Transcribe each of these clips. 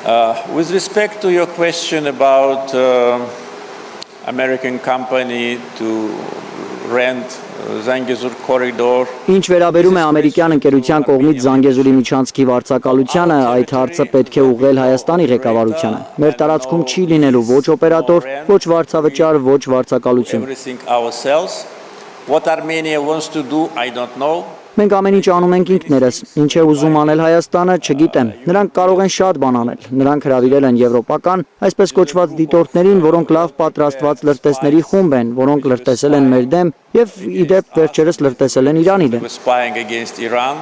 With respect to your question about American company to rent Zangezur corridor. Ինչ վերաբերում է ամերիկյան ընկերության կողմից Զանգեզուրի միջանցքի վարձակալությանը, այդ հարցը պետք է ուղղել Հայաստանի ղեկավարությանը։ Մեր տարածքում չի լինելու ոչ օպերատոր, ոչ վարձավճար, ոչ վարձակալություն։ What Armenia wants to do, I don't know. Մենք ամեն ինչ անում ենք ինքներս, ինչ է ուզում անել Հայաստանը, չգիտեմ։ Նրանք կարող են շատ բան անել։ Նրանք հրավիրել են եվրոպական, այսպես կոչված դիտորդներին, որոնք լավ պատրաստված լրտեսների խումբ են, որոնք լրտեսել են մեր դեմ եւ ի դեպ վերջերս լրտեսել են Իրանի դեմ։ Spying against Iran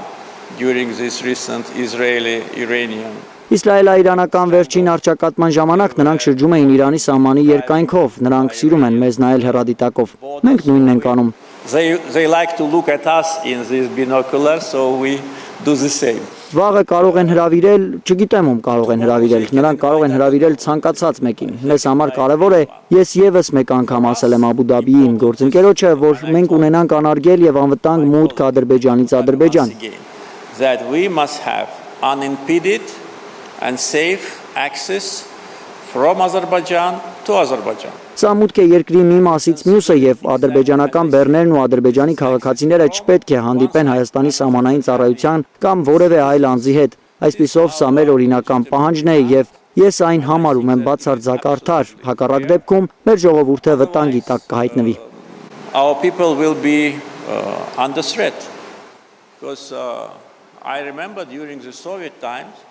during this recent Israeli-Iranian. Իսրայելա-իրանական վերջին առճակատման ժամանակ նրանք շրջում էին Իրանի սահմանի երկայնքով, նրանք սիրում են մեզ նայել հեռադիտակով։ Մենք նույնն ենք անում։ They like to look at us in these binoculars, so we do the same. Վաղը կարող են հրավիրել, չգիտեմ ում կարող են հրավիրել, նրանք կարող են հրավիրել ցանկացած մեկին։ Մեզ համար կարևոր է, ես եւս մեկ անգամ ասել եմ Աբու Դաբիի իմ գործընկերոջը, որ մենք ունենանք անարգել եւ անվտանգ մուտք Ադրբեջանից Ադրբեջան։ That we must have unimpeded and safe access from Azerbaijan to Azerbaijan. Սա մուտք է երկրի մի մասից մյուսը եւ ադրբեջանական բեռներն ու ադրբեջանի քաղաքացիները չպետք է հանդիպեն Հայաստանի սահմանային ծառայության կամ որևէ այլ անձի հետ։ Այսպիսով սա մեր օրինական պահանջն է եւ ես այն համարում եմ բացարձակ արդար։ Հակառակ դեպքում մեր ժողովուրդը վտանգի տակ կհայտնվի։ Our people will be under threat because I remember during the Soviet times